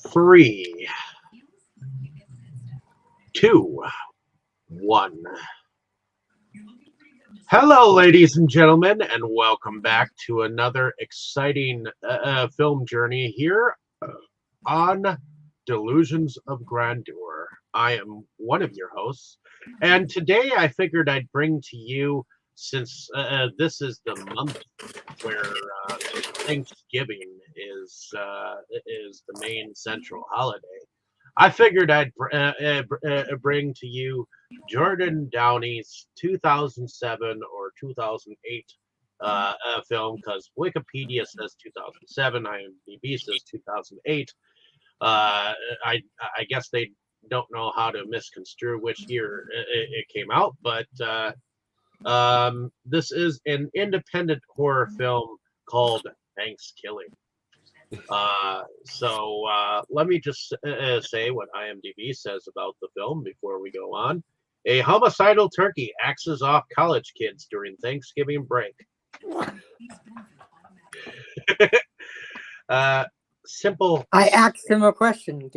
Three, two, one. Hello, ladies and gentlemen, and welcome back to another exciting film journey here on Delusions of Grandeur. I am one of your hosts, and today I figured I'd bring to you, since this is the month where Thanksgiving is the main central holiday. I figured I'd bring to you Jordan Downey's 2007 or 2008 film, because Wikipedia says 2007, IMDb says 2008. I guess they don't know how to misconstrue which year it came out, but this is an independent horror film called Thankskilling. Let me just say what IMDb says about the film before we go on. A homicidal turkey axes off college kids during Thanksgiving break. Simple. I asked him a question.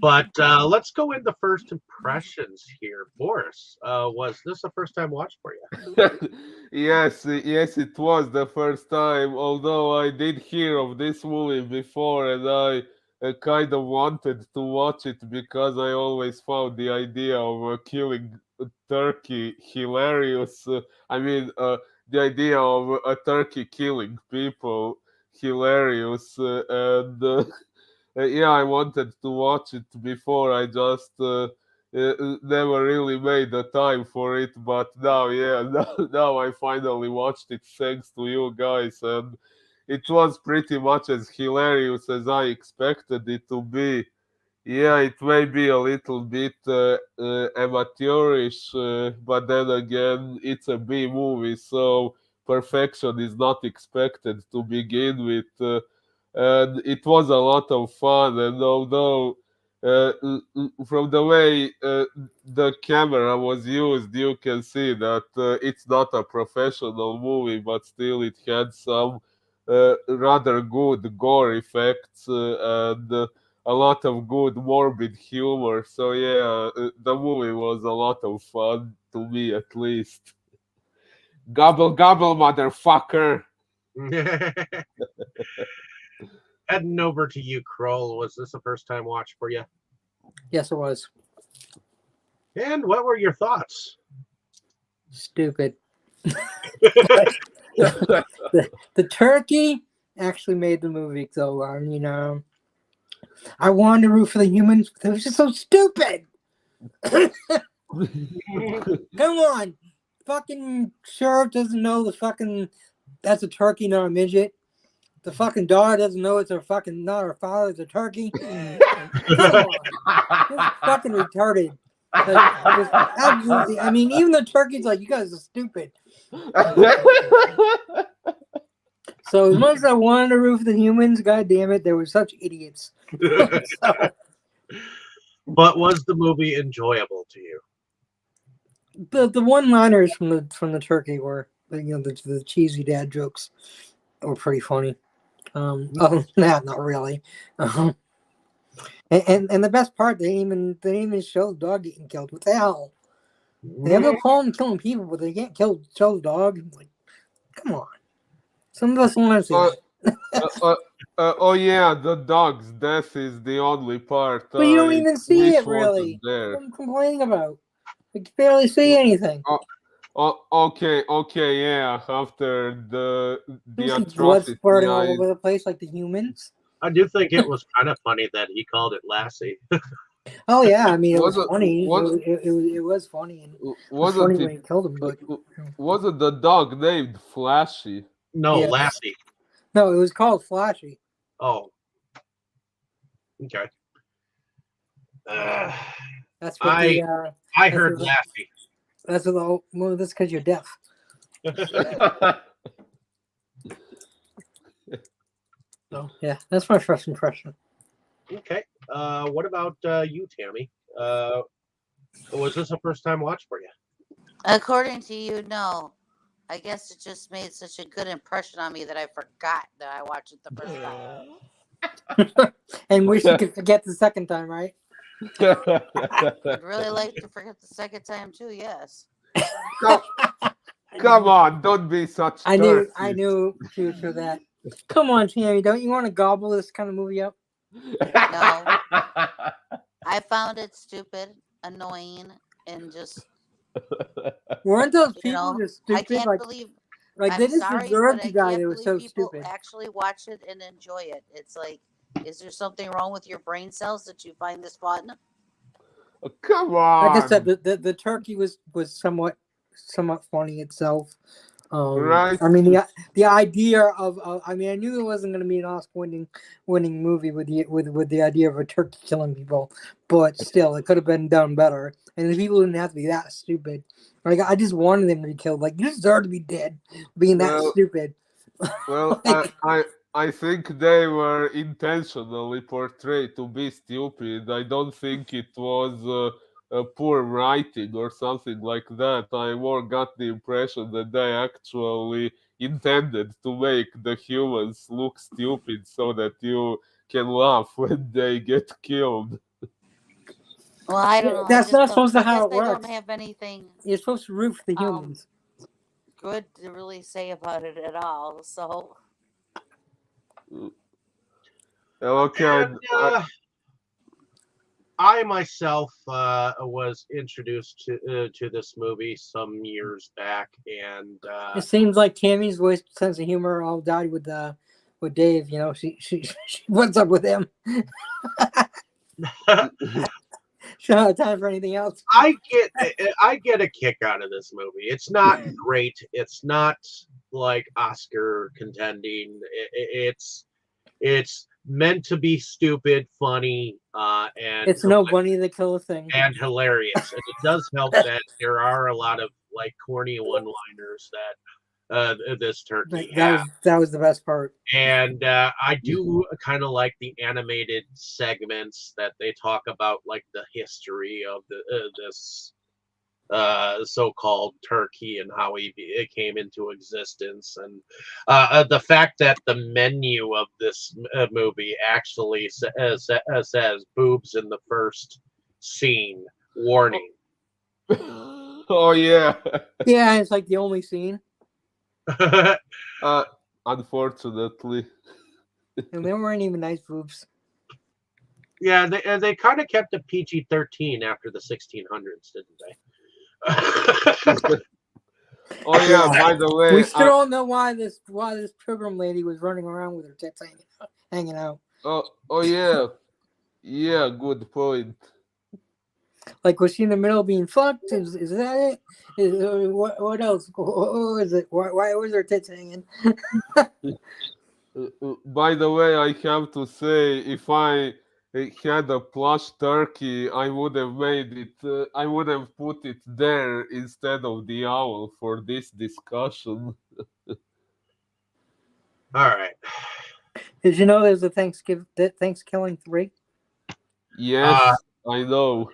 But let's go into first impressions here. Boris, was this a first time watch for you? Yes, it was the first time. Although I did hear of this movie before, and I kind of wanted to watch it because I always found the idea of killing a turkey hilarious. The idea of a turkey killing people hilarious, I wanted to watch it before. I just never really made the time for it, but now, now I finally watched it thanks to you guys, and it was pretty much as hilarious as I expected it to be. Yeah, it may be a little bit amateurish, but then again, it's a B movie, so perfection is not expected to begin with. And it was a lot of fun, and although from the way the camera was used, you can see that it's not a professional movie, but still it had some rather good gore effects and a lot of good morbid humor. So the movie was a lot of fun to me, at least. Gobble gobble, motherfucker. Heading over to you, Kroll. Was this a first time watch for you? Yes, it was. And what were your thoughts? Stupid. the turkey actually made the movie go on, I wanted to root for the humans, but it was just so stupid. Come on. Fucking sheriff doesn't know that's a turkey, not a midget. The fucking daughter doesn't know it's not her father, it's a turkey. Come on. It's fucking retarded. Absolutely. Even the turkey's like, you guys are stupid. So as much as I wanted to root for the humans, god damn it, they were such idiots. But was the movie enjoyable to you? The one-liners from the turkey were, the cheesy dad jokes were pretty funny. Other than that, not really. And the best part, they didn't even show the dog getting killed. What the hell? They have no problem killing people, but they can't show the dog. Like, come on. Some of us want to see that. The dog's death is the only part. But you don't even see it, really. What I'm complaining about. You can barely see anything. Okay, yeah. After the blood spurting all over the place like the humans. I do think it was kind of funny that he called it Lassie. Oh yeah, it was funny. It was funny, and it was funny when he killed him. But wasn't the dog named Flashy? No, yes. Lassie. No, it was called Flashy. Oh, okay. That's what I heard Lassie. That's because you're deaf. So yeah, that's my first impression. Okay. What about you, Tammy? Was this a first time watch for you? According to you, no. I guess it just made such a good impression on me that I forgot that I watched it the first time. And wish you could forget the second time, right? I'd really like to forget the second time too. Yes. Come on, don't be such I turkey. knew for that. Come on, Tammy, don't you want to gobble this kind of movie up? No. I found it stupid, annoying, and just Weren't those people just I stupid? can't believe. Like I'm they just sorry, deserved but to I die. can't They were believe so people stupid. actually watch it and enjoy it. It's like, is there something wrong with your brain cells that you find this fun? Come on. Like I said, the turkey was somewhat funny itself. Right. I mean the idea of I mean I knew it wasn't going to be an Oscar winning movie with the idea of a turkey killing people, but still it could have been done better. And the people didn't have to be that stupid. Like I just wanted them to be killed. Like you deserve to be dead, being that stupid. Well, I think they were intentionally portrayed to be stupid. I don't think it was a poor writing or something like that. I more got the impression that they actually intended to make the humans look stupid so that you can laugh when they get killed. Well, I don't know. That's not supposed to I how guess it they works. don't have anything You're supposed to root for the humans. good to really say about it at all. So Okay. And, I myself was introduced to this movie some years back, and It seems like Tammy's voice sense of humor all died with Dave. You know, she what's up with him? She don't have time for anything else. I get a kick out of this movie. It's not great. It's not like Oscar contending. It's meant to be stupid, funny, and It's no Bunny the Killer thing. and hilarious. And it does help that there are a lot of like corny one-liners that this turkey has. That was the best part. And I do kind of like the animated segments that they talk about, like the history of this so-called turkey and how it came into existence, and the fact that the menu of this movie actually says boobs in the first scene, warning. Oh yeah. Yeah, it's like the only scene. Unfortunately. And they weren't even nice boobs. Yeah, they kind of kept it PG-13 after the 1600s, didn't they? Oh yeah, by the way, we still don't know why this pilgrim lady was running around with her tits hanging out. Oh yeah, good point. Like, was she in the middle of being fucked? Is that it? What else? What is it? Why was her tits hanging? By the way, I have to say, if I had a plush turkey, I would have made it. I would have put it there instead of the owl for this discussion. All right. Did you know there's a Thankskilling 3? Yes, I know.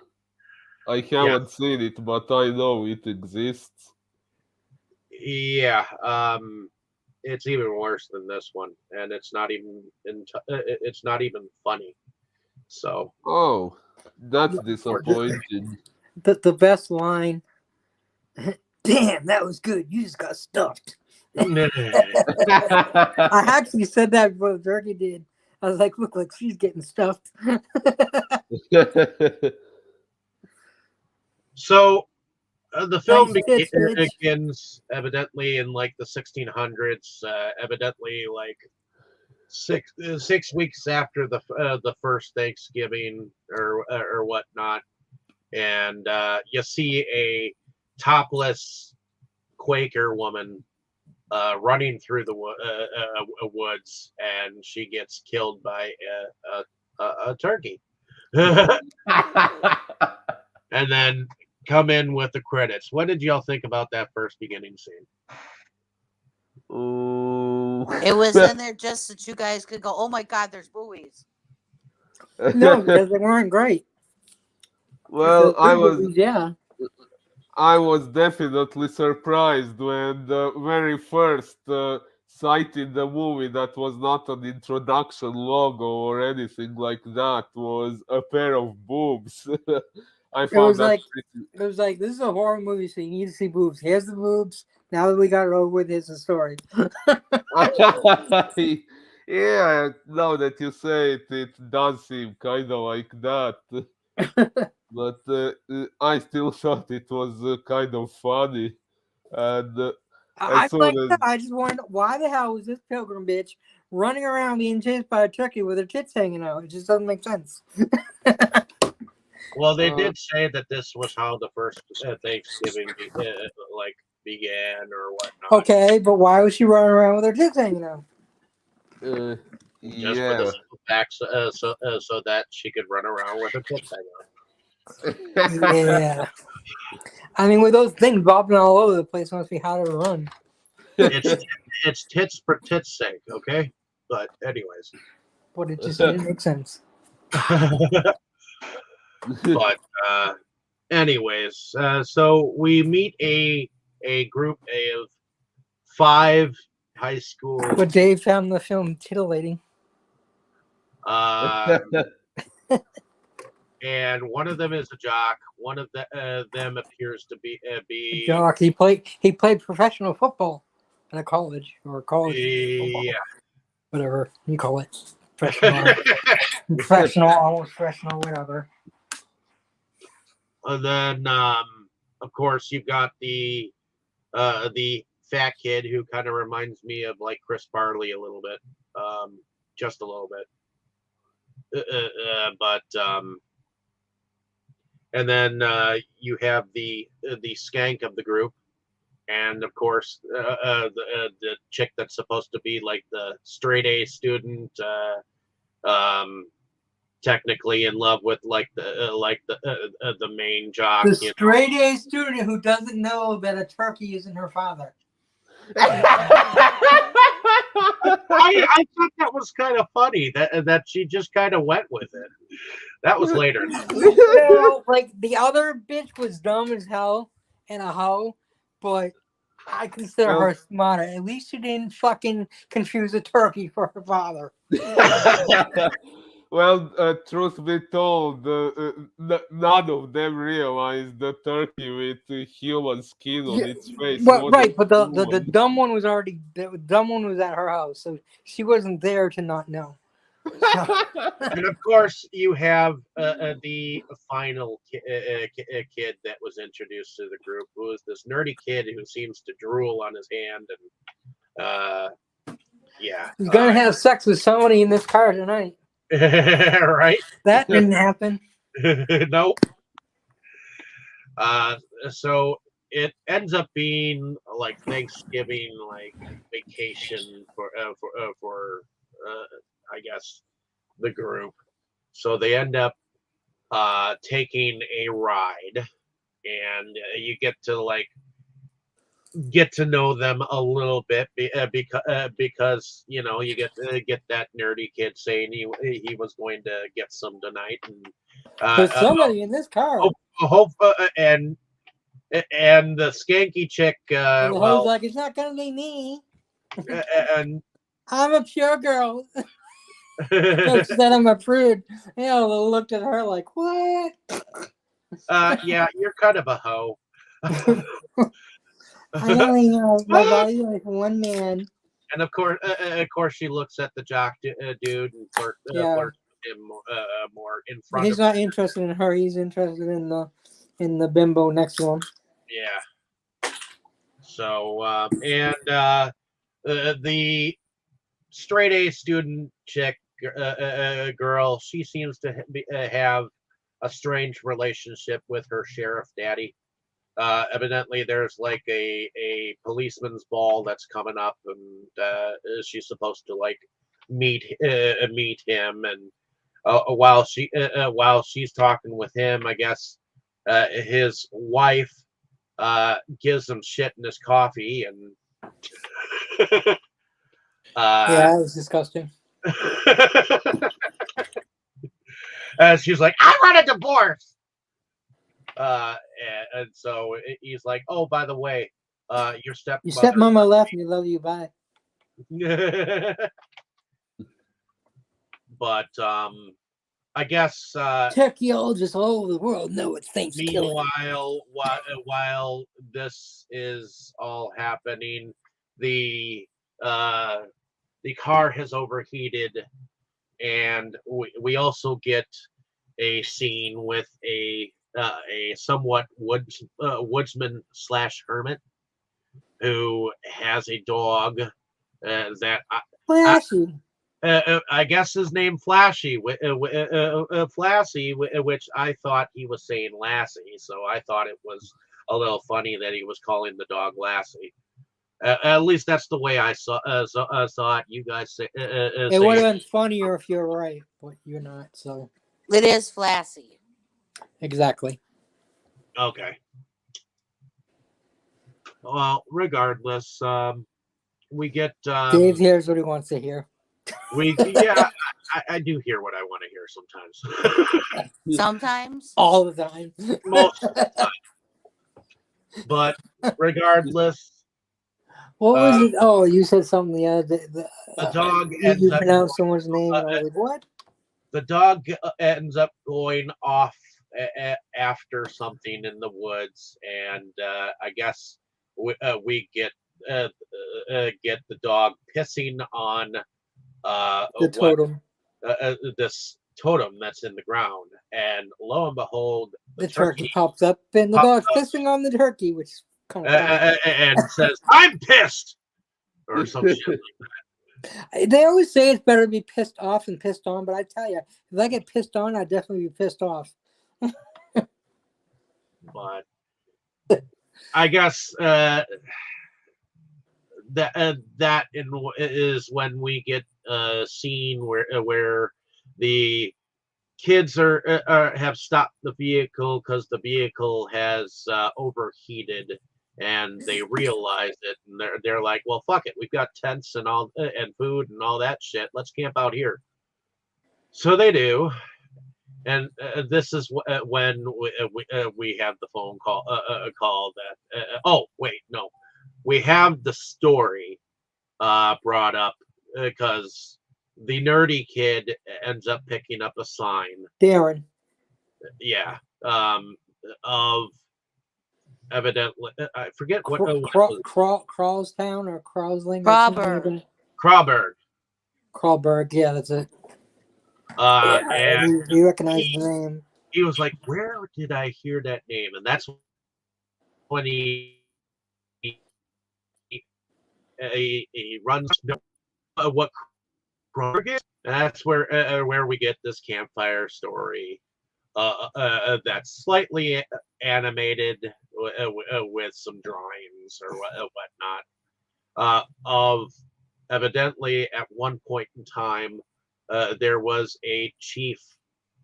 I haven't seen it, but I know it exists. Yeah. It's even worse than this one, and it's not even funny. So. Oh, that's disappointing. The best line. Damn, that was good. You just got stuffed. I actually said that before the turkey did. I was like, look, like she's getting stuffed. So the film Nice tits, begins evidently in like the 1600s, evidently like 6 weeks after the first Thanksgiving or whatnot, and you see a topless Quaker woman running through the woods, and she gets killed by a turkey. And then come in with the credits. What did y'all think about that first beginning scene? it was in there just that you guys could go, oh my God, there's buoys. No, because they weren't great. Well, I was. Movies, yeah. I was definitely surprised when the very first sight in the movie that was not an introduction logo or anything like that was a pair of boobs. I It was found that like this is a horror movie, so you need to see boobs. Here's the boobs. Now that we got it over with, here's the story. pretty. Yeah, now that you say it, it does seem kind of like that. But I still thought it was kind of funny. And I as soon like as that. I just wondered why the hell was this pilgrim bitch running around being chased by a turkey with her tits hanging out? It just doesn't make sense. Well, they uh, did say that this was how the first Thanksgiving began or whatnot, Okay, but why was she running around with her tits hanging out? uh, just for the yeah. simple fact, so that she could run around with her tits hanging out. Yeah. I mean, with those things bobbing all over the place, it must be harder to run. It's tits for tits' sake, okay? But anyways, But it just didn't make sense. but so we meet a group of 5 high school. But Dave found the film titillating. And one of them is a jock. One of them appears to be Jock, he played professional football in a college football, yeah. whatever you call it, professional, almost professional, whatever. And then, of course, you've got the fat kid who kind of reminds me of like Chris Farley a little bit, just a little bit. But and then you have the skank of the group, and of course the chick that's supposed to be like the straight A student, technically in love with like the main jock. The straight A student who doesn't know that a turkey isn't her father. I thought that was kind of funny that she just kind of went with it. That was later. No, like the other bitch was dumb as hell and a hoe, but I consider her smarter. At least she didn't fucking confuse a turkey for her father. Well, truth be told, none of them realized the turkey with human skin on its face. But wasn't right, but the human. dumb one was already the dumb one was at her house, so she wasn't there to not know. And of course, you have the final kid that was introduced to the group, who is this nerdy kid who seems to drool on his hand, and yeah, He's gonna have sex with somebody in this car tonight. right? That didn't happen. Nope. So it ends up being like Thanksgiving, like vacation for I guess the group. So they end up taking a ride, and you get to know them a little bit because you know you get that nerdy kid saying he was going to get some tonight, and There's somebody in this car. and the skanky chick And the hoe's like, it's not gonna be me. and I'm a pure girl. Coach said I'm a prude. You know, looked at her like, what? yeah, you're kind of a hoe. I only know my body's like one man. And of course, she looks at the jock dude and flirts with him more in front. He's not interested in her. He's interested in the bimbo next to him. Yeah. So and the straight A student chick girl, she seems to have a strange relationship with her sheriff daddy. Evidently there's like a policeman's ball that's coming up, and she's supposed to like meet him, and while she's talking with him, I guess his wife gives him shit in his coffee, and Yeah, it was disgusting. she's like, I want a divorce. and so he's like, "Oh, by the way, your Your stepmother." stepmama left and you love you, bye. But I guess Technologists all over the world know it's Thankskilling. while this is all happening, the car has overheated, and we also get a scene with a somewhat woodsman / hermit who has a dog that Flashy. I guess his name Flashy, Flashy, which I thought he was saying Lassie, so I thought it was a little funny that he was calling the dog Lassie. At least that's the way I saw it. You guys say It would have been funnier if you're right, but you're not. So It is Flashy. exactly. Okay. Well, regardless, we get Dave hears what he wants to hear. I do hear what I want to hear sometimes. Sometimes. All the time. Most of the time. But regardless, What was it? Oh, you said something the other day. the dog You ends up pronounced someone's name, and I was like, what? the dog ends up going off after something in the woods, and I guess we get the dog pissing on The totem. this totem that's in the ground, and lo and behold, The turkey pops up, and the dog's pissing on the turkey, which is kind of funny. and says, "I'm pissed," or some shit like that. They always say it's better to be pissed off than pissed on, but I tell you, if I get pissed on, I'd definitely be pissed off. But I guess that is when we get a scene where the kids have stopped the vehicle because the vehicle has overheated, and they realize it, and they're like, "Well, fuck it, we've got tents and all and food and all that shit. Let's camp out here." So they do. And this is when we have the phone call that oh wait, no, we have the story brought up because the nerdy kid ends up picking up a sign, Darren. of evidently I forget what Crawlstown or Crawsling. Crawburg. Crawburg, yeah, that's it. And you recognize the name. He was like, "Where did I hear that name?" And that's when he runs what Kroger is. And that's where we get this campfire story that's slightly animated with some drawings or whatnot of evidently at one point in time there was a chief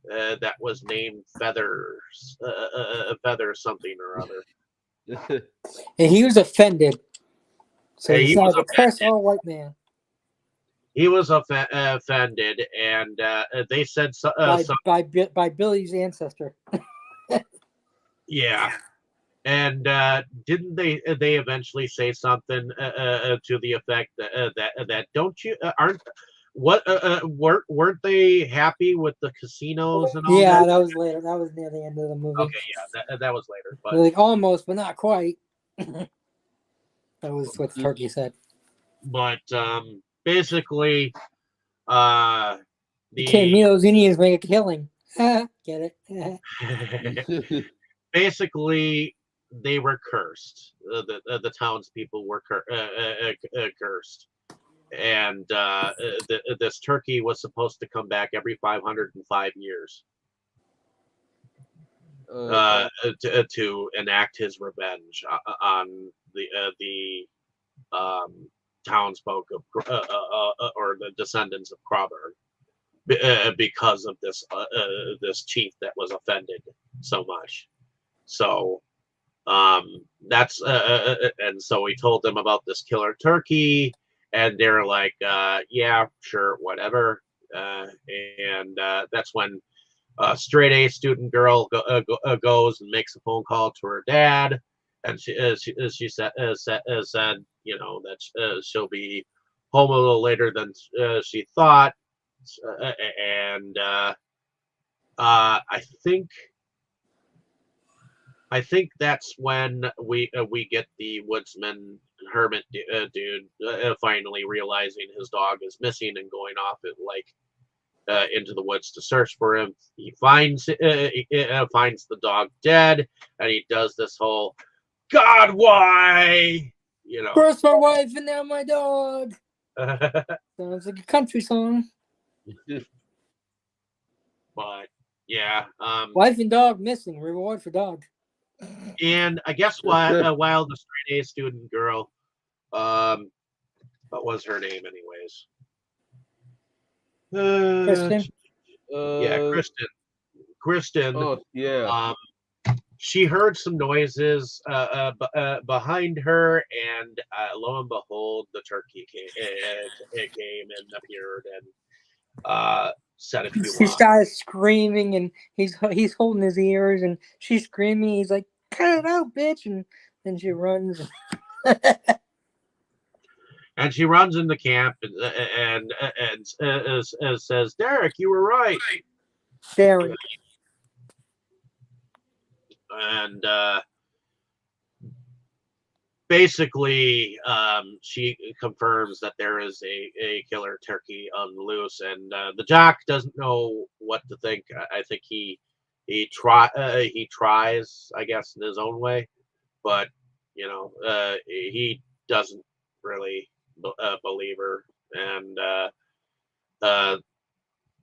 that was named Feather something or other. And he was offended. So He he was decided to curse all white man. He was offended, and they said by Billy's ancestor. Yeah, and didn't they eventually say something to the effect that don't you weren't they happy with the casinos and all Yeah, that? that was later. That was near the end of the movie. Okay, yeah, that was later, but like almost, but not quite. That was what the turkey said. But basically, me those Indians make a killing. Get it? Basically, they were cursed. The townspeople were cursed, and this turkey was supposed to come back every 505 years to enact his revenge on the townsfolk of or the descendants of Crawburg because of this chief that was offended so much. So that's and so we told them about this killer turkey, and they're like, yeah, sure, whatever. And that's when Straight A student girl goes and makes a phone call to her dad, and she said, that she'll be home a little later than she thought, and I think that's when we get the woodsman hermit dude finally realizing his dog is missing and going off into the woods to search for him. He finds the dog dead, and he does this whole "God, why?" First my wife and now my dog. Sounds like a country song. But yeah, Wife and dog missing. Reward for dog. and I guess while the straight A student girl, what was her name, anyways? Kristen. Yeah, Kristen. Oh yeah. She heard some noises behind her, and lo and behold, the turkey came and appeared and said a few She lines. started screaming, and he's holding his ears, and she's screaming. He's like, "Cut it out, bitch!" And then she runs. And she runs into camp and says, "Derek, you were right." Derek. And basically, she confirms that there is a killer turkey on the loose, and the jock doesn't know what to think. I think he tries, I guess, in his own way, but he doesn't really believe her, and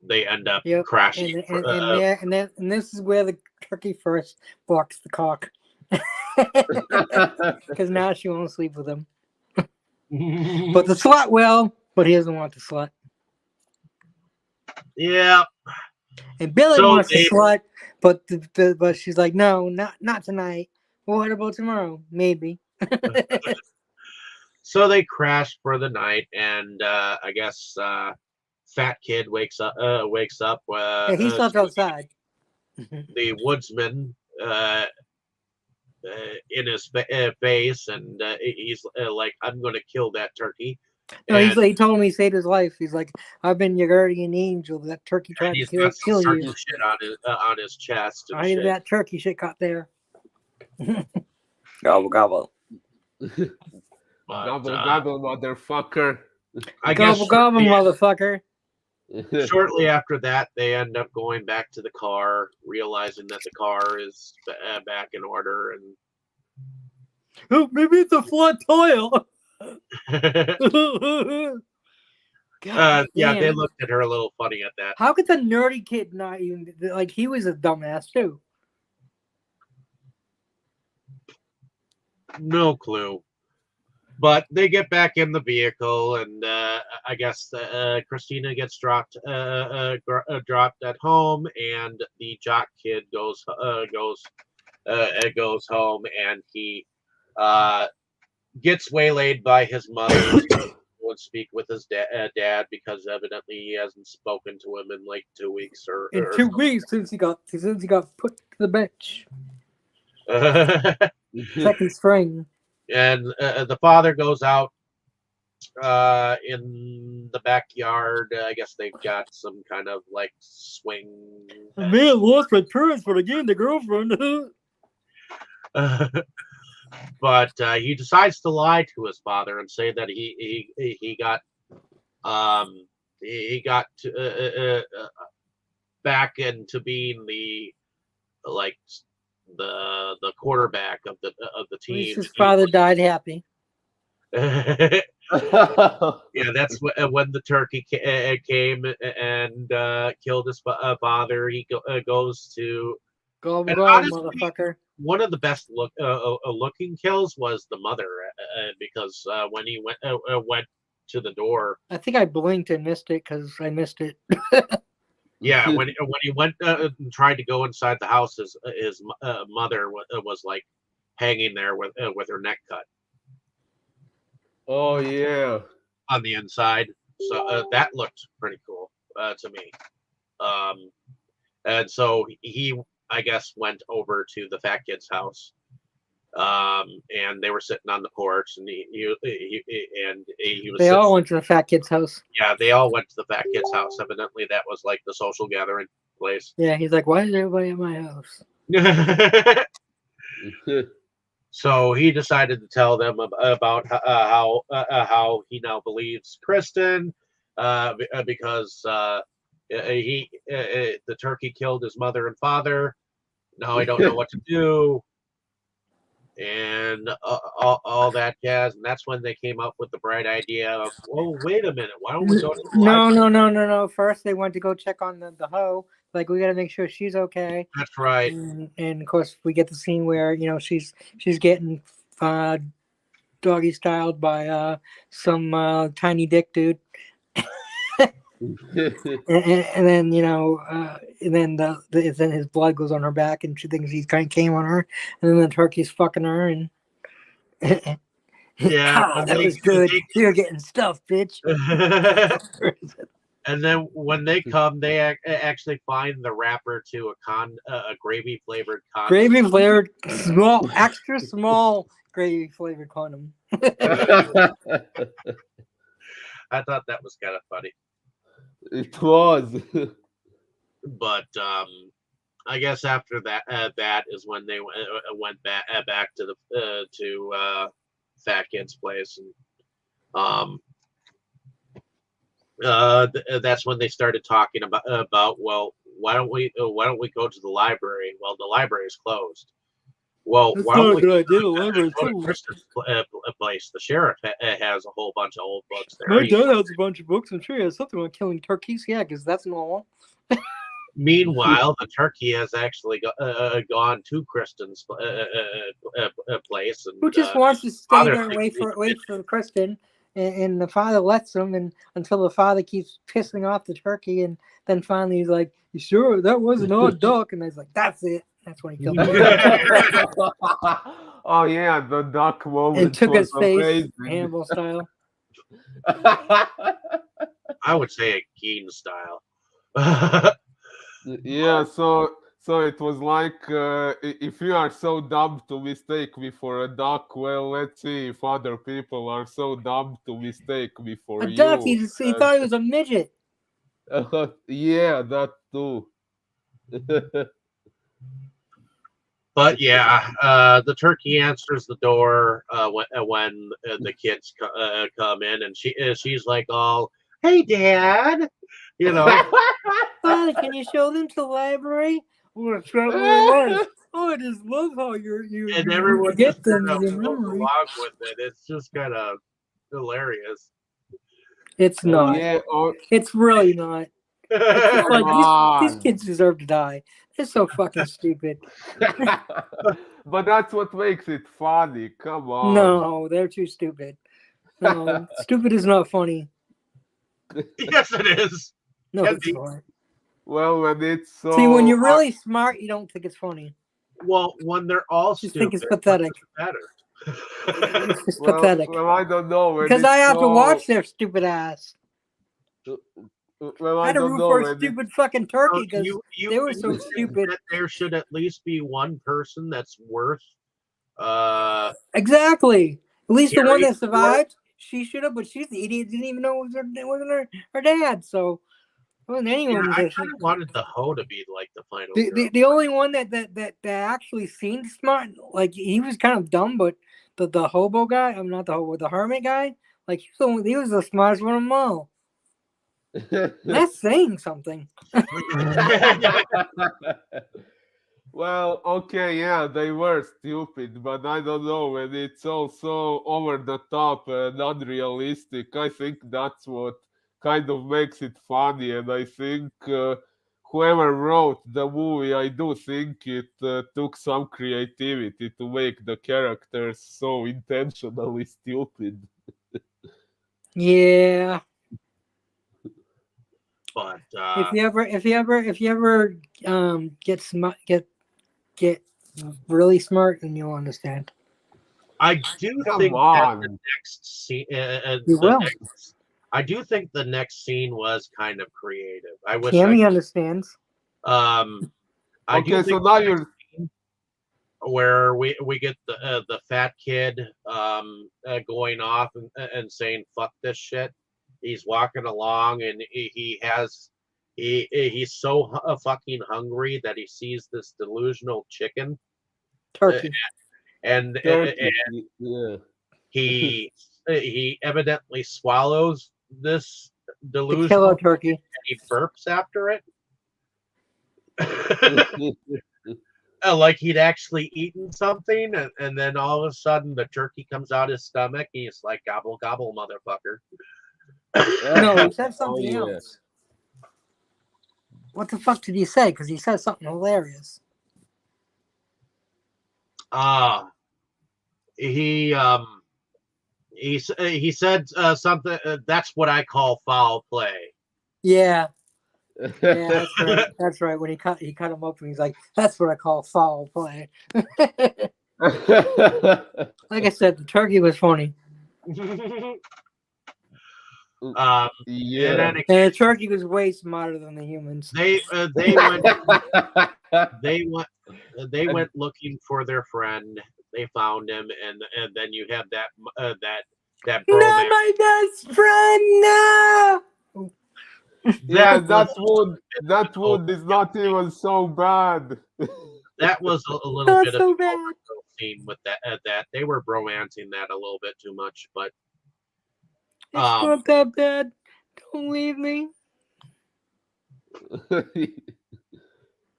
they end up crashing. And this is where the turkey first walks the cock. Because now she won't sleep with him. But the slut will, but he doesn't want the slut. Yeah. And Billy wants the slut, but she's like, no, not tonight. Well, what about tomorrow? Maybe. So they crash for the night, and I guess fat kid wakes up. Yeah, he slept outside. The woodsman in his face, and he's like, "I'm going to kill that turkey." No, he told me he saved his life. He's like, "I've been your guardian angel. That turkey tried to kill you." Shit on his chest. I did that turkey shit got there. Gobble gobble. But, Gobble, motherfucker. I guess gobble, motherfucker. Shortly after that, they end up going back to the car, realizing that the car is back in order, and oh, maybe it's a flat tire. yeah, they looked at her a little funny at that. How could the nerdy kid not even like? He was a dumbass too. No clue. But they get back in the vehicle, and I guess Christina gets dropped at home, and the jock kid goes home, and he gets waylaid by his mother. Would speak with his dad because evidently he hasn't spoken to him in like 2 weeks or 2 weeks since he got put to the bench. Second string. And the father goes out in the backyard. I guess they've got some kind of like swing. Man lost my parents, but I gained a girlfriend. But he decides to lie to his father and say that he got back into being the quarterback of the team. His father died happy. Yeah, that's when the turkey came and killed his father. He goes to Gobble, honestly, motherfucker. one of the best looking kills was the mother because when he went to the door. I think I blinked and missed it because I missed it. Yeah, when he went and tried to go inside the house, his mother was like hanging there with her neck cut. Oh yeah, on the inside. So that looked pretty cool to me. And so he, I guess, went over to the fat kid's house. And they were sitting on the porch, and he was. They all went to the fat kid's house. Yeah, they all went to the fat kid's house. Evidently, that was like the social gathering place. Yeah, he's like, why is everybody at my house? So he decided to tell them about how he now believes Kristen, because the turkey killed his mother and father. Now I don't know what to do, and all that jazz. And that's when they came up with the bright idea of, well, wait a minute, why don't we go to the library? No. First, they went to go check on the hoe. Like, we got to make sure she's okay. That's right. And of course, we get the scene where she's getting doggy styled by some tiny dick dude. and then then his blood goes on her back, and she thinks he's kind of came on her, and then the turkey's fucking her, and yeah, that was good. You're getting stuffed, bitch. And then when they come, they actually find the wrapper to a gravy flavored condom. Gravy flavored, small, extra small gravy flavored condom. I thought that was kind of funny. It was. But I guess after that, that is when they went back to the fat kid's place, and that's when they started talking about well, why don't we go to the library? Well, the library is closed. Well, That's why don't not we a good idea. The go library's to closed. Kristen's place? The sheriff has a whole bunch of old books there. My dad has a bunch of books. I'm sure he has something on killing turkeys. Yeah, because that's normal. Meanwhile, the turkey has actually gone to Kristen's place, and Who just wants to stay father there and thinks wait for Kristen, and the father lets him, and until the father keeps pissing off the turkey, and then finally he's like, "You sure that was an odd duck?" And he's like, "That's it." That's when he killed him. Oh yeah, the duck moment. And took his was face, amazing. Hannibal style. I would say a Keen style. Yeah, so it was like, if you are so dumb to mistake me for a duck, well, let's see if other people are so dumb to mistake me for A you. duck. He thought he was a midget. Yeah, that too. But yeah, the turkey answers the door when the kids come in, and she's like, "Oh, hey, Dad," you know. Father, can you show them to the library? Oh, it's not really nice. Oh, I just love how you And everyone get just things kind of in goes memory. along with it. It's just kind of hilarious. It's not. Yeah, It's really not. It's just Come like these on. kids deserve to die. They're so fucking stupid. But that's what makes it funny. Come on. No, they're too stupid. No, stupid is not funny. Yes, it is. No, Can it's be. not. Well, when it's so. See, when you're really smart, you don't think it's funny. Well, when they're all You stupid, think it's pathetic. better. It's just Well, pathetic. well, I don't know. When Because it's I have to so- watch their stupid ass. Well, I I had to don't root know. for a when it- stupid fucking turkey because they were so think stupid. that there should at least be one person that's worth. Exactly. At least the one Carrie that survived, she should have, but she's the idiot. Didn't even know it wasn't her dad. So it wasn't anyone. I kind of wanted the hoe to be like the final. The only one that actually seemed smart, like he was kind of dumb, but the hobo guy, I'm not the hobo, the hermit guy, like he was the smartest one of them all. That's saying something. Well, okay, yeah, they were stupid, but I don't know, when it's also over the top and unrealistic, I think that's what kind of makes it funny, and I think whoever wrote the movie, I do think it took some creativity to make the characters so intentionally stupid. Yeah. But If you ever get really smart, then you'll understand. I do Come think that on. the next scene, You will. I do think the next scene was kind of creative. I wish Tammy I, understands. I do Okay, so think now you're where we get the fat kid going off and saying fuck this shit. He's walking along and he's so fucking hungry that he sees this delusional chicken Turkey. and turkey. Yeah. he evidently swallows this The delusional killer chicken turkey. and he burps after it. Like he'd actually eaten something, and then all of a sudden the turkey comes out his stomach. He's like, gobble, gobble, motherfucker. No, he said something yeah. else. What the fuck did he say? Because he said something hilarious. He said something. That's what I call foul play. Yeah, yeah, that's right. That's right. When he cut him up, and he's like, "That's what I call foul play." Like I said, the turkey was funny, Yeah. And then and the turkey was way smarter than the humans. they went looking for their friend. They found him, and then you have that Not bromance. my best friend. No. Yeah, That that wound is not even so bad. was a little Not bit so of bad. an overkill scene with that they were bromancing that a little bit too much, but It's not that bad. Don't leave me.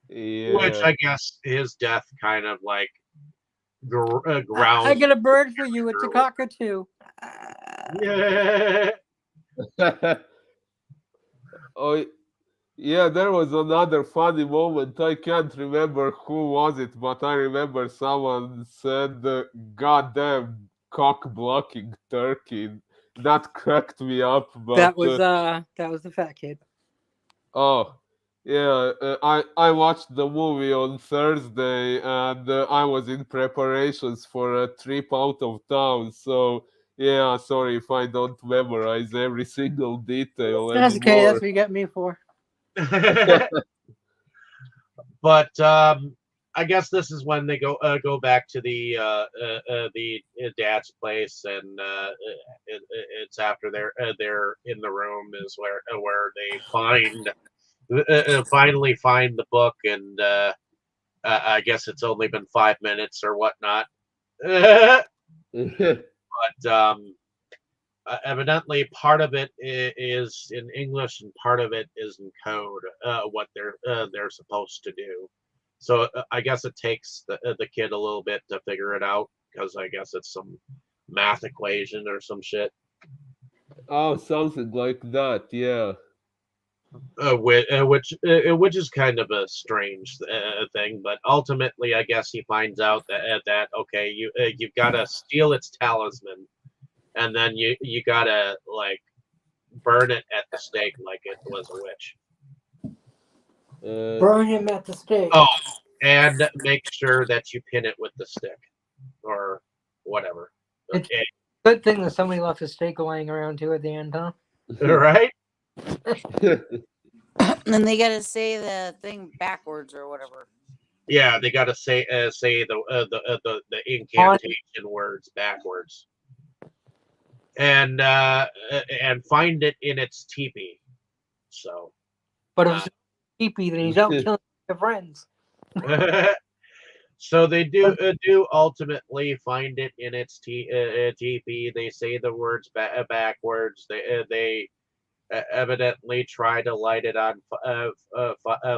Yeah. which I guess his death kind of like grounds. I got a bird for you. It's a cockatoo. Yeah. Oh, yeah, there was another funny moment. I can't remember who was it, but I remember someone said, "Goddamn cock blocking turkey." That cracked me up. But That was the fat kid. oh, yeah, I watched the movie on Thursday, and I was in preparations for a trip out of town. So yeah, sorry if I don't memorize every single detail That's okay. anymore. That's what you got me for. But I guess this is when they go back to the dad's place, and it's after they're in the room is where they finally find the book, and I guess it's only been 5 minutes or whatnot. But evidently part of it is in English and part of it is in code. What they're supposed to do. So I guess it takes the kid a little bit to figure it out, because I guess it's some math equation or some shit. Oh, something like that, yeah. Which is kind of a strange thing, but ultimately I guess he finds out that okay, you've got to steal its talisman, and then you gotta like burn it at the stake like it was a witch. Burn him at the stake. Oh, and make sure that you pin it with the stick or whatever. Okay. Good thing that somebody left a stake laying around too at the end, huh? Right? And then they gotta say the thing backwards or whatever. Yeah, they gotta say the incantation words backwards. And find it in its teepee. So But if it's creepy, then he's out killing your friends. so they do ultimately find it in its teepee. They say the words backwards. They evidently try to light it on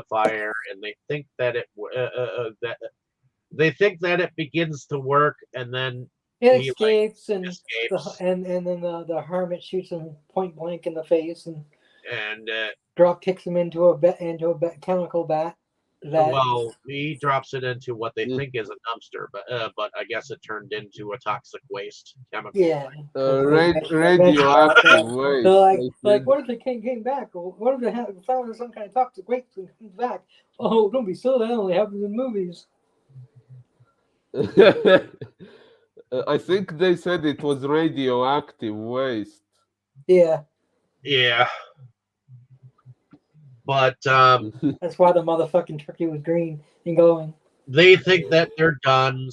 fire, and they think that it begins to work, and then It he escapes, escapes. and then the hermit shoots him point blank in the face and and drop kicks him into a chemical bat. well, he drops it into what they think is a dumpster, but I guess it turned into a toxic waste chemical. Yeah. Radioactive waste. So like, what if the king came back? Or what if they found some kind of toxic waste and comes back? Oh, don't be silly. That only happens in movies. I think they said it was radioactive waste. Yeah. Yeah. But That's why the motherfucking turkey was green and glowing. they think that they're done,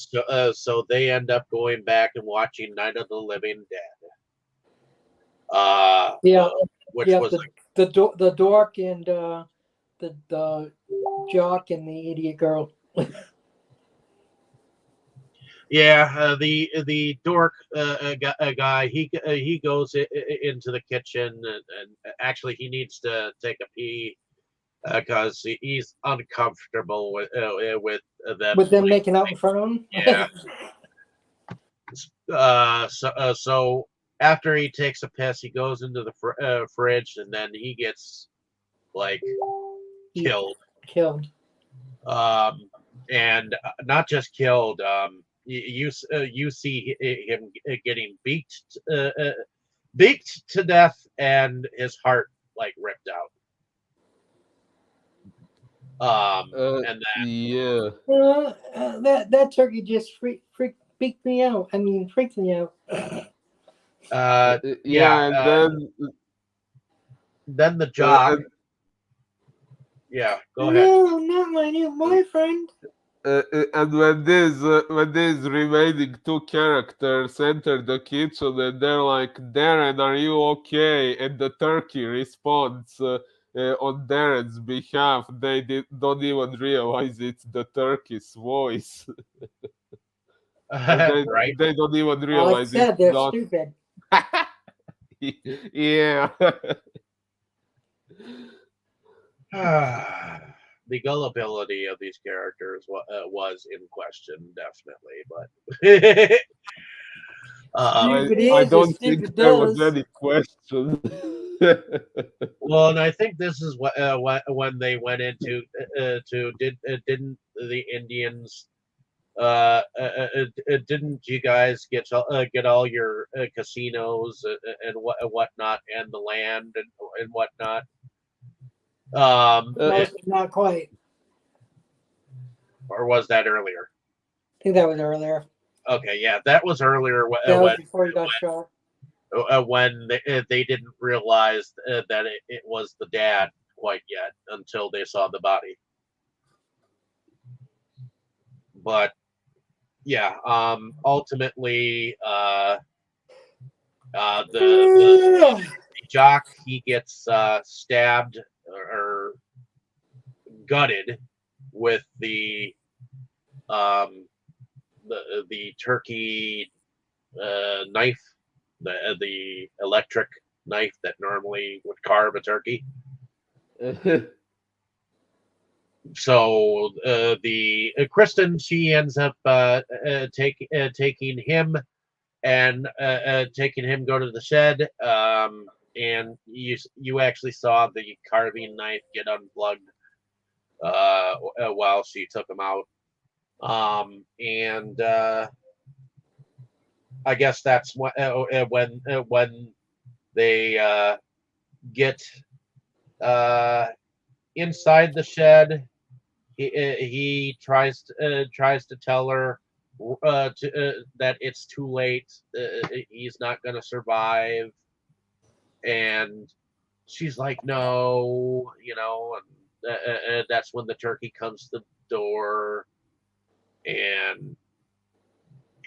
so they end up going back and watching Night of the Living Dead. Yeah, Which yeah. was The dork and the jock and the idiot girl. the dork guy. He goes into the kitchen and actually he needs to take a pee because he's uncomfortable with them. With them making out in front of him. Yeah. So after he takes a piss, he goes into the fridge and then he gets like killed. And not just killed. You see him getting beat to death and his heart like ripped out. And then Yeah. That turkey just freaked me out. I mean, freaked me out. Yeah, and then the then jock. Yeah, go ahead. No, not my new boyfriend. and when these remaining two characters enter the kitchen and they're like, Darren, are you okay? And the turkey responds on Darren's behalf. They don't even realize it's the turkey's voice. Right. They don't even Like I realize said, it's they're not. stupid. Yeah. The gullibility of these characters was in question, definitely. But I don't think there was any question. well, and I think this is what when they went into didn't the Indians didn't you guys get all your casinos and whatnot and the land and whatnot? No, not quite. Or was that earlier? I think that was earlier. Okay, yeah, that was earlier. That was before he got shot. When they didn't realize that it was the dad quite yet until they saw the body. But yeah, ultimately, the jock, he gets stabbed or gutted with the turkey knife, the electric knife that normally would carve a turkey. So the Kristen, she ends up taking him and taking him go to the shed. And you actually saw the carving knife get unplugged while she took him out. And I guess that's when they get inside the shed. He tries to tell her that it's too late. He's not going to survive, and she's like, "No," and that's when the turkey comes to the door, and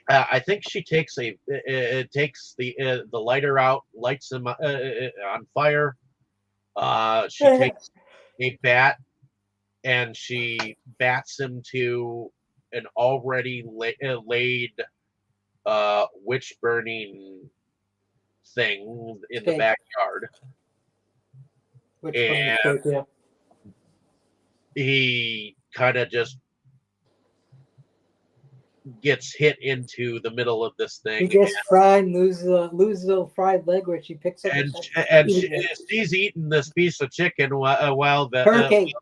I think she takes takes the lighter out, lights him on fire. She takes a bat and she bats him to an already laid witch burning thing in the backyard. And he kind of just gets hit into the middle of this thing. He gets fried and loses a little fried leg, which he picks up. And she's eating this piece of chicken while the turkey.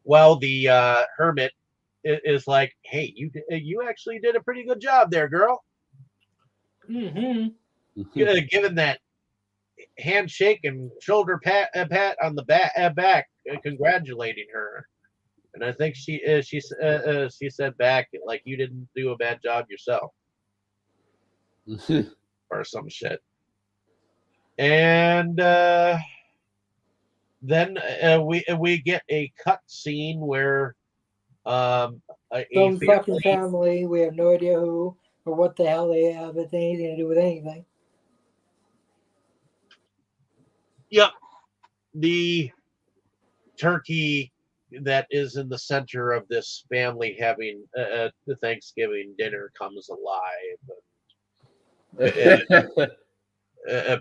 While the hermit is like, "Hey, you actually did a pretty good job there, girl." Mm-hmm. Given that handshake and shoulder pat on the back, congratulating her, and I think she said back like, "You didn't do a bad job yourself," or some shit. And then we get a cut scene where a Some fucking family. family. We have no idea who or what the hell they have anything to do with anything. Yep, the turkey that is in the center of this family having the Thanksgiving dinner comes alive.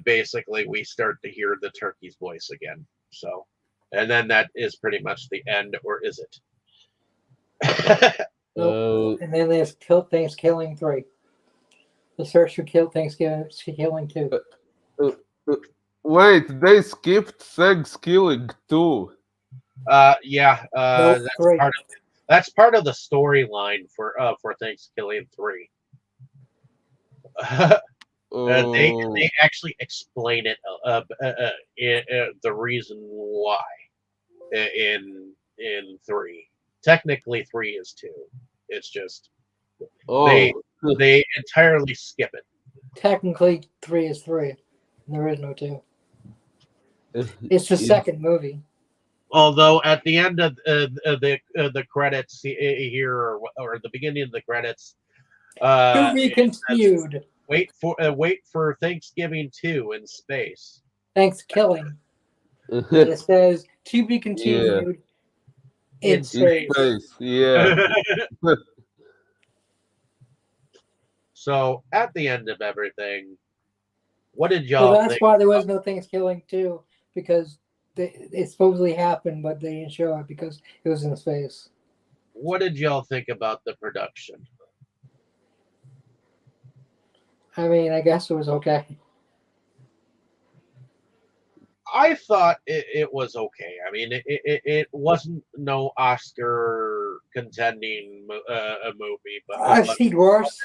Basically, we start to hear the turkey's voice again. So, and then that is pretty much the end, or is it? Nope. And then there's Thanksgiving 3. The search for Thanksgiving 2. Wait, they skipped Thankskilling too. Yeah, Nope, 3. That's part of the storyline for Thanksgiving 3. They actually explain it, the reason why in 3. Technically, 3 is 2. It's just they entirely skip it. Technically, 3 is 3. There is no 2. It's the second movie. Although at the end of the credits here, or the beginning of the credits, To be continued. Wait for Thanksgiving 2 in space. Thanksgiving. It says to be continued in space. Yeah. So at the end of everything, what did y'all So that's think? why there was no Thanksgiving 2, because it supposedly happened, but they didn't show it because it was in space. What did y'all think about the production? I mean, I guess it was okay. I thought it was okay. I mean, it wasn't no Oscar contending a movie, but I've seen worse.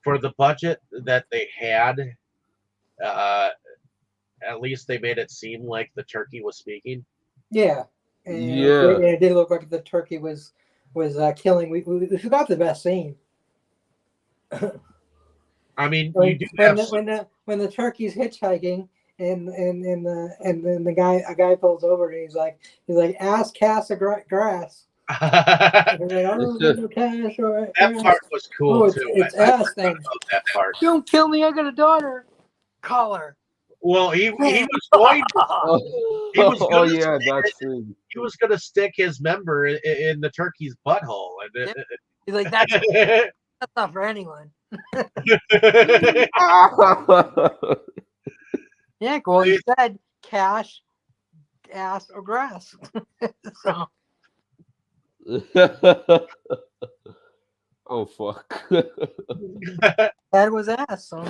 for the budget that they had, at least they made it seem like the turkey was speaking. Yeah. And it did look like the turkey was killing. We forgot the best scene. I mean, when, you do have when the turkey's hitchhiking and then a guy pulls over and he's like ass cast of grass. that part was cool too. It's ass then. That part. Don't kill me! I got a daughter. Call her. Well, he was going. He was going he was going to stick his member in the turkey's butthole, and he's like, that's not for anyone. Yeah, well, he said cash, ass, or grass. So. Oh fuck! That was ass. So.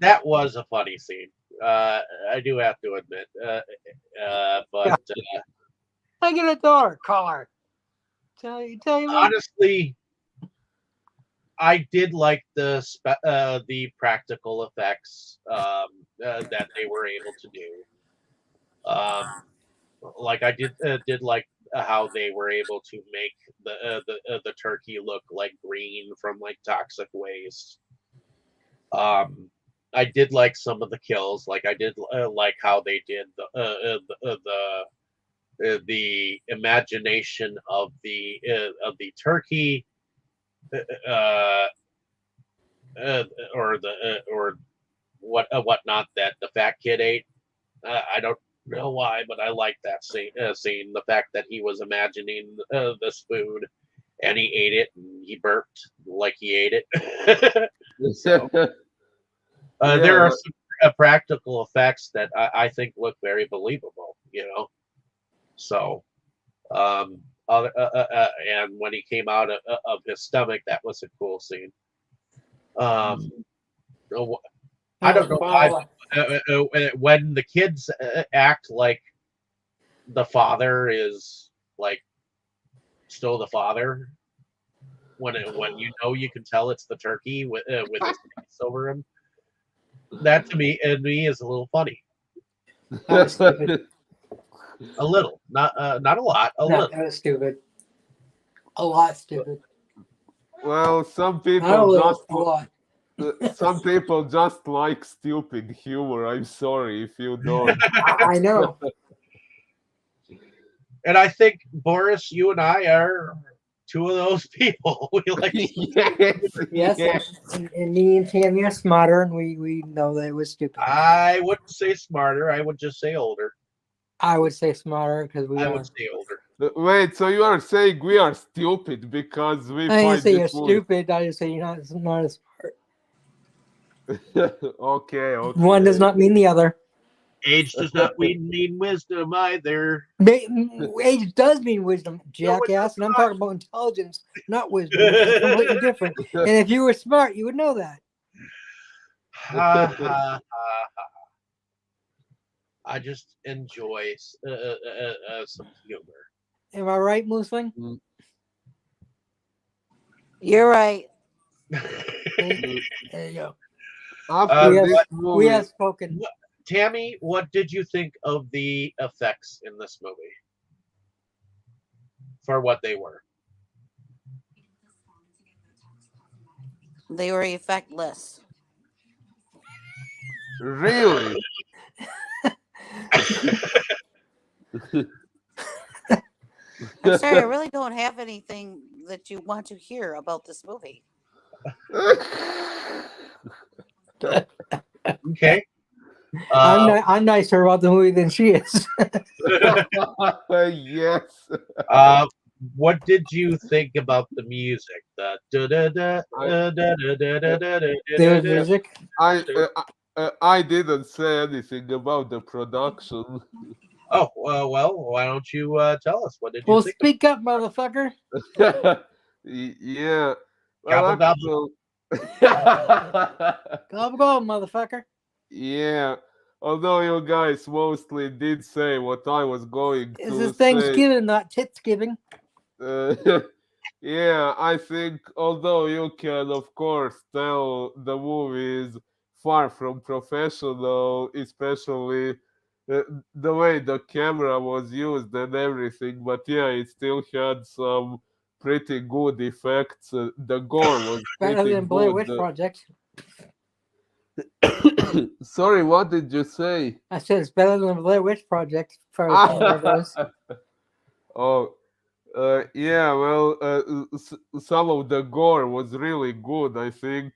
That was a funny scene. I do have to admit, but I get a daughter. Call her. Tell you honestly, I did like the practical effects that they were able to do. Like I did like how they were able to make the turkey look like green from like toxic waste. I did like some of the kills. Like I did like how they did the imagination of the turkey, or whatnot that the fat kid ate. I don't know why, but I like that scene. The fact that he was imagining this food, and he ate it, and he burped like he ate it. So, there are some practical effects that I think look very believable. So, and when he came out of his stomach, that was a cool scene. I don't know why. When the kids act like the father is like still the father, when you can tell it's the turkey with his face over him, that to me is a little funny. A little, not a lot. Little. That was stupid. A lot stupid. Well, some people a lot. Some people just like stupid humor. I'm sorry if you don't. I know. And I think, Boris, you and I are two of those people. We like Yes, yes. and me and Tammy are smarter, and we know that it was stupid. I wouldn't say smarter. I would just say older. I would say smarter because we I are. would say older. Wait, so you are saying we are stupid because we I didn't find say you're this movie? stupid. I just say you're not as smart. Okay. One does not mean the other. Age does not mean wisdom either. Age does mean wisdom, jackass, and I'm talking about intelligence, not wisdom, which is completely different. And if you were smart, you would know that. Ha ha ha ha. I just enjoy some humor. Am I right, Moosling? You're right. There you go. After we, this have, movie, we have spoken. Tammy, what did you think of the effects in this movie? For what they were. They were effectless. really? I'm sorry, I really don't have anything that you want to hear about this movie. Okay. I'm nicer about the movie than she is. Yes. What did you think about the music? The There was music. I didn't say anything about the production. Oh, well, why don't you tell us? What did you Well, think? speak up, motherfucker. Yeah. Gobble, gobble. Gobble, gobble, motherfucker. Yeah. Although you guys mostly did say what I was going This to is say. Thanksgiving, not Titsgiving. Yeah, I think although you can of course tell the movie is far from professional, especially the way the camera was used and everything, but yeah, it still had some pretty good effects. The gore was Better pretty than Blair Witch good. Project. Sorry, what did you say? I said it's better than the Blair Witch Project as far as camera goes. Oh, yeah, well, some of the gore was really good. I think,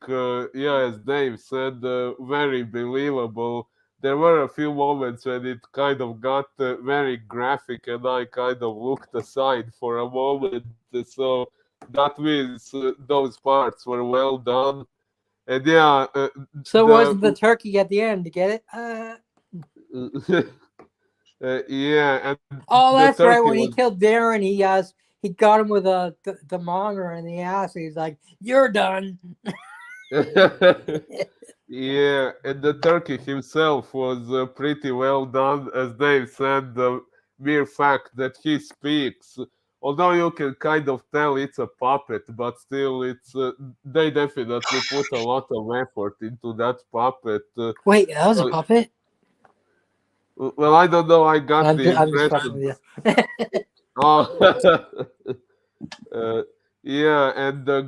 yeah, as Dave said, very believable. There were a few moments when it kind of got very graphic, and I kind of looked aside for a moment. So that means those parts were well done. And yeah, So wasn't the turkey at the end to get it? yeah, and Oh, the that's right. turkey When he was killed Darren, he got him with the monger in the ass. He's like, "You're done." yeah, and the turkey himself was pretty well done, as Dave said. The mere fact that he speaks, although you can kind of tell it's a puppet, but still, it's they definitely put a lot of effort into that puppet. Wait, that was a puppet. Well, I don't know. I got I'm the just fucking impression. with you. Oh. Yeah, and the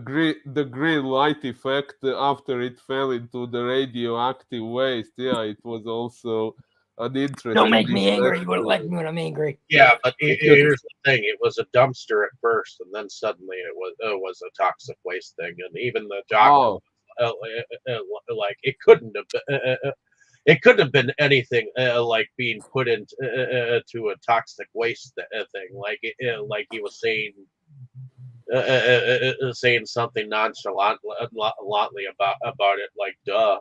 green light effect after it fell into the radioactive waste. Yeah, it was also an interesting Don't make me angry. You effect. wouldn't like me when I'm angry. Yeah, but here's the thing: it was a dumpster at first, and then suddenly it was a toxic waste thing, and even the doctor, like it couldn't have been. It couldn't have been anything like being put into to a toxic waste thing. Like he was saying saying something nonchalantly about it, like duh.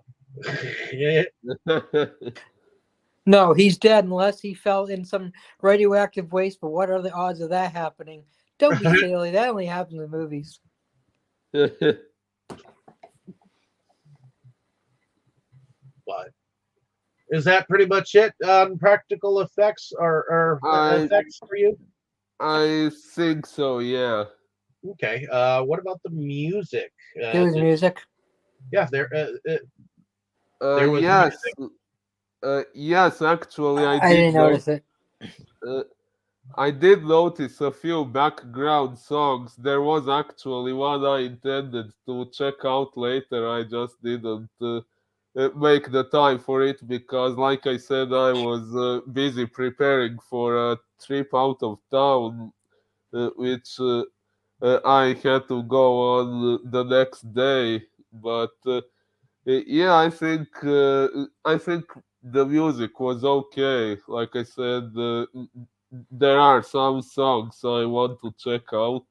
No, he's dead unless he fell in some radioactive waste. But what are the odds of that happening? Don't be silly. That only happens in movies. But is that pretty much it on practical effects or effects for you? I think so. Yeah. Okay. What about the music? There was music. Yeah, there was Yes. music. Yes, actually, I didn't notice it. I did notice a few background songs. There was actually one I intended to check out later. I just didn't make the time for it because, like I said, I was busy preparing for a trip out of town, which I had to go on the next day. But yeah, I think the music was okay. Like I said, there are some songs I want to check out.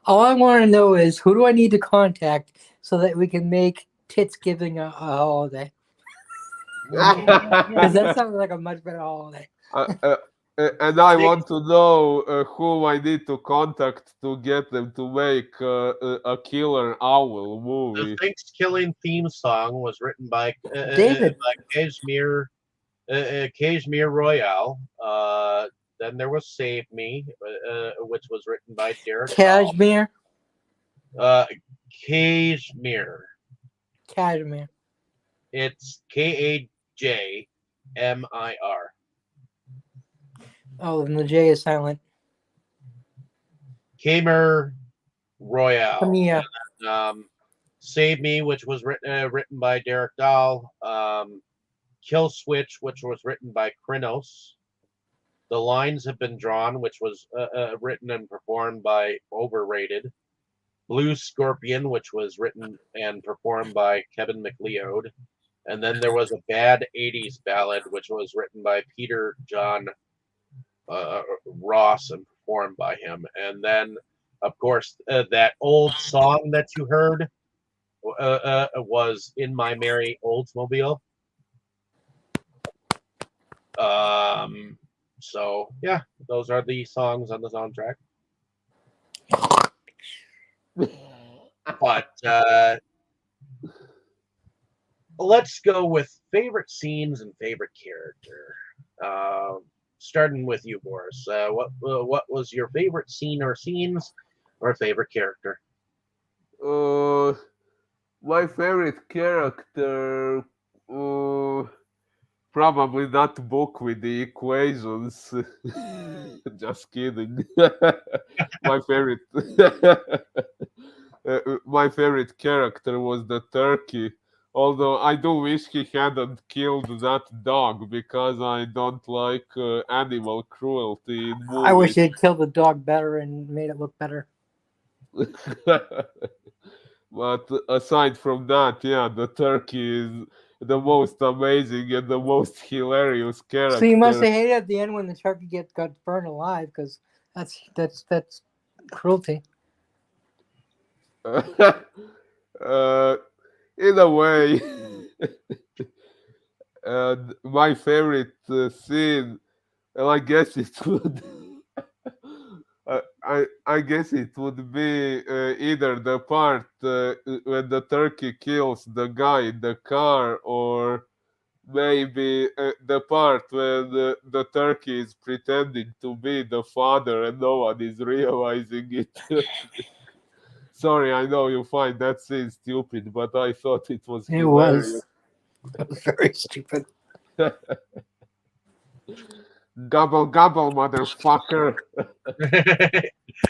All I want to know is who do I need to contact so that we can make Titsgiving a holiday? Because that sounds like a much better holiday. And I want to know who I need to contact to get them to make a killer owl The movie. Thankskilling theme song was written by David. Kashmir Royale. Then there was Save Me, which was written by Derek Dahl. Cashmere. Kashmir. Cashmere. It's Kajmir. Oh, and the J is silent. Kashmir Royale. Camilla. Save Me, which was written by Derek Dahl. Kill Switch, which was written by Krynos. The Lines Have Been Drawn, which was written and performed by Overrated. Blue Scorpion, which was written and performed by Kevin MacLeod. And then there was a Bad 80s Ballad, which was written by Peter John Ross and performed by him. And then, of course, that old song that you heard was In My Merry Oldsmobile. So, yeah, those are the songs on the soundtrack. But let's go with favorite scenes and favorite character. Starting with you, Boris. What was your favorite scene or scenes or favorite character? My favorite character, probably not Book with the equations. Just kidding. my favorite, my favorite character was the turkey. Although I do wish he hadn't killed that dog because I don't like animal cruelty in movies. I wish they'd killed the dog better and made it look better. But aside from that, yeah, the turkey is the most amazing and the most hilarious character. So you must have hated at the end when the turkey got burned alive because that's cruelty. In a way. And my favorite scene, well, I guess it would. I guess it would be either the part when the turkey kills the guy in the car, or maybe the part when the turkey is pretending to be the father and no one is realizing it. Sorry, I know you find that scene stupid, but I thought it was hilarious. It was very stupid. Gobble, gobble, motherfucker.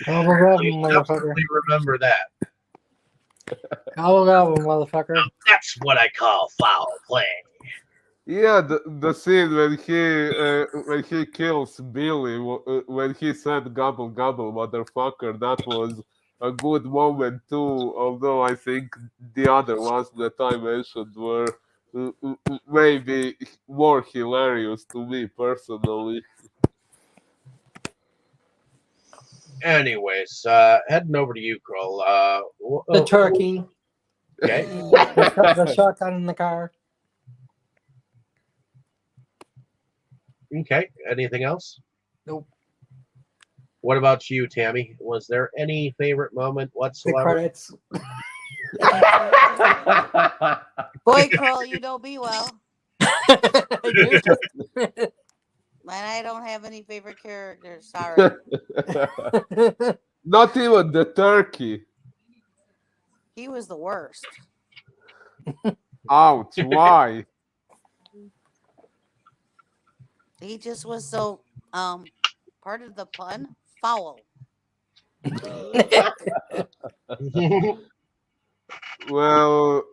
Gobble, gobble, You motherfucker. definitely remember that. Gobble, gobble, motherfucker. That's what I call foul play. Yeah, the scene when he kills Billy, when he said "gobble gobble, motherfucker," that was a good moment too. Although I think the other ones that I mentioned were maybe more hilarious to me personally. Anyways, heading over to you, Kroll. The turkey. Okay. The shotgun in the car. Okay. Anything else? Nope. What about you, Tammy? Was there any favorite moment The whatsoever? credits. Boy, Kroll, you know me well. I do. And I don't have any favorite characters. Sorry. Not even the turkey. He was the worst. Ouch! Why? He just was so Pardon the pun. Foul. Well,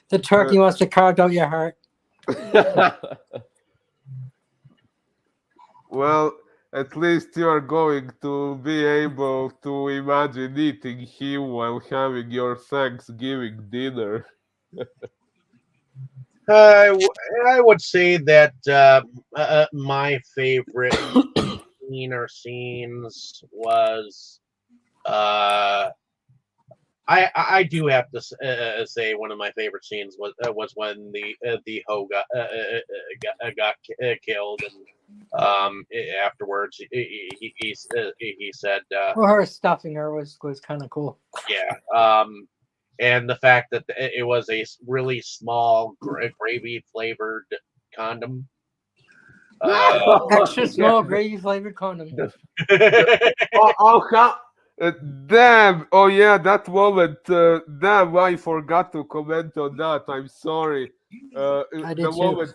The turkey must have carved out your heart. well, at least you are going to be able to imagine eating him while having your Thanksgiving dinner. I would say that my favorite scene or scenes was I do have to say one of my favorite scenes was when the hoe got killed, and afterwards he said Well, her stuffing her was kind of cool. yeah, and the fact that it was a really small gravy flavored condom. Extra small gravy flavored condom. Damn! Oh yeah, that moment. Damn, I forgot to comment on that. I'm sorry. I did The too. moment.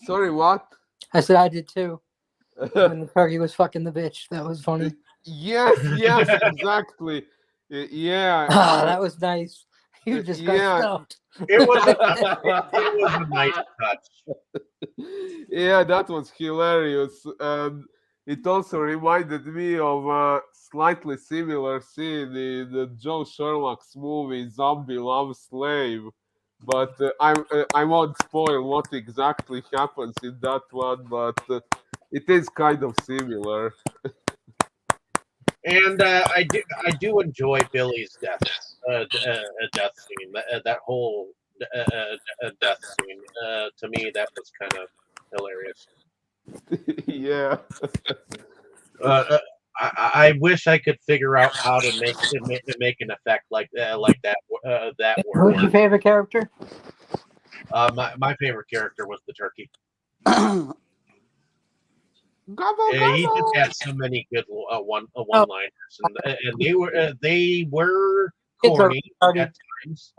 Sorry, what? I said I did too. When the turkey was fucking the bitch, that was funny. Yes, exactly. Yeah. That was nice. You just got Yeah. stuffed. It was a nice touch. Yeah, that was hilarious. And it also reminded me of a slightly similar scene in Joe Sherlock's movie Zombie Love Slave. But I won't spoil what exactly happens in that one, but it is kind of similar. And I do enjoy Billy's death scene. That whole death scene, to me, that was kind of hilarious. Yeah. I wish I could figure out how to make an effect like that that Who's your favorite character? my favorite character was the turkey. Gobble, He just gobble. had so many good one-liners, and they were corny at times,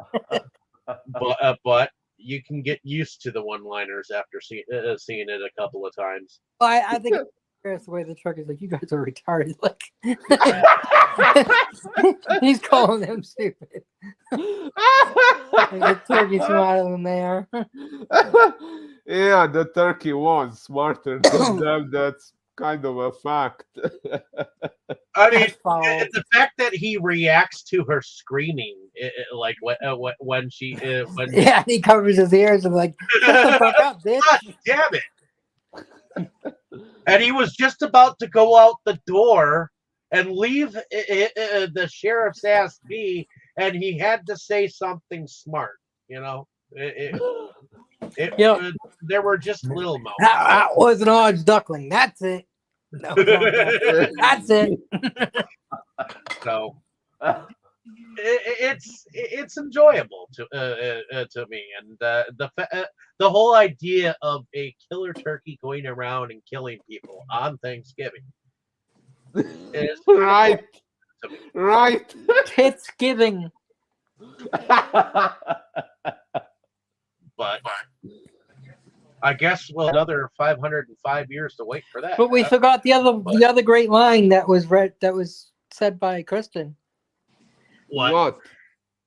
but you can get used to the one-liners after seeing it a couple of times. Well, I think it's the way the turkey's like, you guys are retarded. Like, he's calling them stupid. Like, the turkey's smarter than they are. Yeah, the turkey was smarter than them. That's kind of a fact. I mean, Foul. the fact that he reacts to her screaming, like when she when Yeah, he covers his ears and like, shut the fuck up, bitch. God damn it! And he was just about to go out the door and leave the sheriff's ass be, and he had to say something smart. You know, Yep. there were just little moments. That was an orange duckling. That's it. That was one duck. That's it. So it's enjoyable to me, and the whole idea of a killer turkey going around and killing people on Thanksgiving is Right. to me. Right. Titsgiving. But I guess another 505 years to wait for that. But we forgot the other great line that was said by Kristen. What?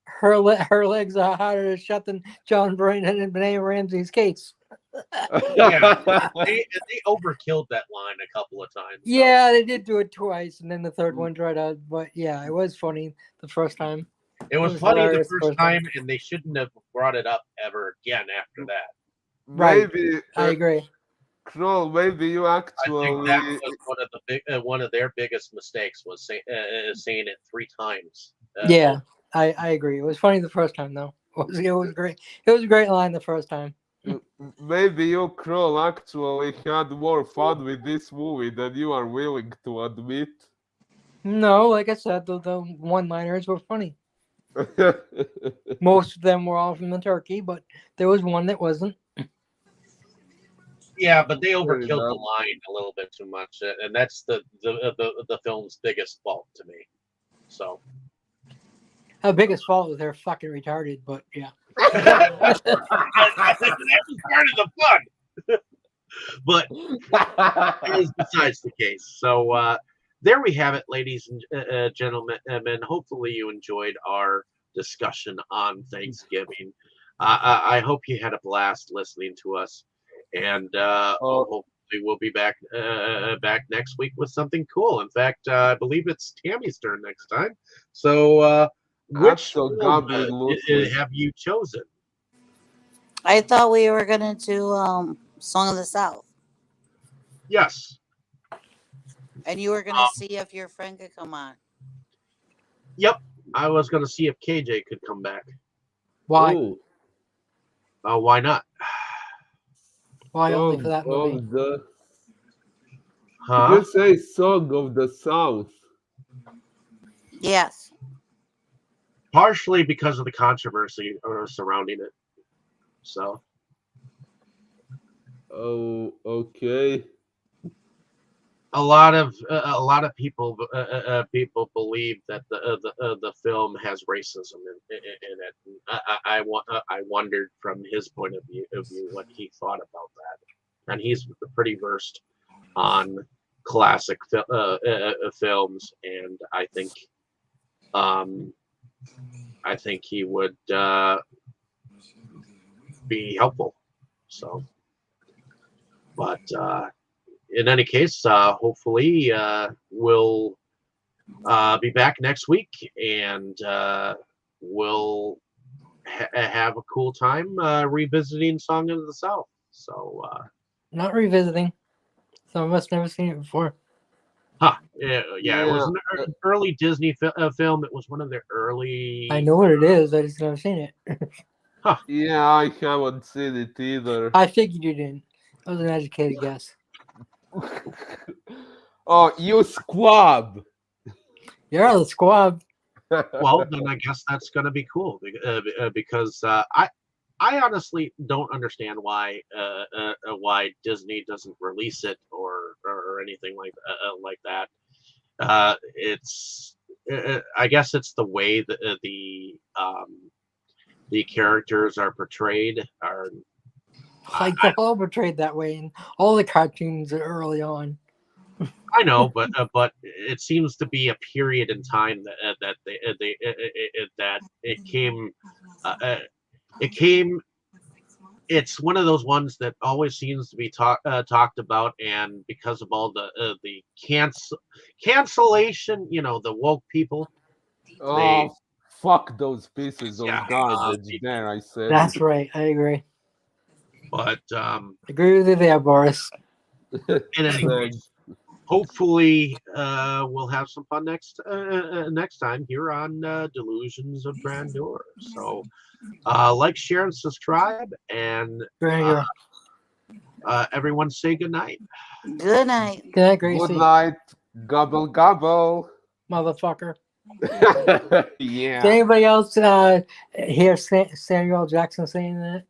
Her legs are harder to shut than John Brennan and Benet Ramsey's case. Yeah, they overkilled that line a couple of times. So. Yeah, they did do it twice, and then the third one tried out. But yeah, it was funny the first time. It was funny the first time, and they shouldn't have brought it up ever again after that. Right. Maybe I agree. Kroll, maybe you actually. I think that was one of their biggest mistakes was saying it 3 times. Yeah, I agree. It was funny the first time though. It was great. It was a great line the first time. Maybe you, Kroll, actually had more fun with this movie than you are willing to admit. No, like I said, the one-liners were funny. Most of them were all from the turkey, but there was one that wasn't. Yeah, but they overkilled the line a little bit too much, and that's the film's biggest fault to me. So, Our biggest fault was they're fucking retarded, but yeah. that was part of the fun. But it is besides the case. So there we have it, ladies and gentlemen. And hopefully you enjoyed our discussion on Thanksgiving. I hope you had a blast listening to us, and hopefully we'll be back next week with something cool. In fact, I believe it's Tammy's turn next time. So which film have you chosen? I thought we were gonna do Song of the South, Yes. and you were gonna see if your friend could come on. Yep. I was going to see if KJ could come back. Why? Oh, Why not? Why only for that movie? Huh? You say Song of the South. Yes. Partially because of the controversy surrounding it. So. Oh, okay. A lot of people believe that the film has racism in it. I wondered from his point of view what he thought about that, and he's pretty versed on classic films, and I think he would be helpful. So, but. In any case, hopefully we'll be back next week, and we'll have a cool time revisiting Song of the South. So, Not revisiting. Some of us never seen it before. yeah, it was an early Disney film. It was one of their early. I know what it is. I just never seen it. Yeah, I haven't seen it either. I figured you didn't. That was an educated guess. Oh, you squab! You're the squab. Well, then I guess that's going to be cool because I honestly don't understand why Disney doesn't release it or anything like that. I guess it's the way that the characters are portrayed are. Like they're all portrayed that way in all the cartoons early on. I know, but it seems to be a period in time that it came. It's one of those ones that always seems to be talked about, and because of all the cancellation, the woke people. Oh, fuck those pieces of garbage! There, I said. That's right. I agree. But agree with you there, Boris. Hopefully, we'll have some fun next time here on Delusions of Grandeur. So, like, share, and subscribe, and everyone say good night. Good night. Good night, Gracie. Good night. Gobble gobble. Motherfucker. Yeah. Did anybody else hear Samuel Jackson saying that?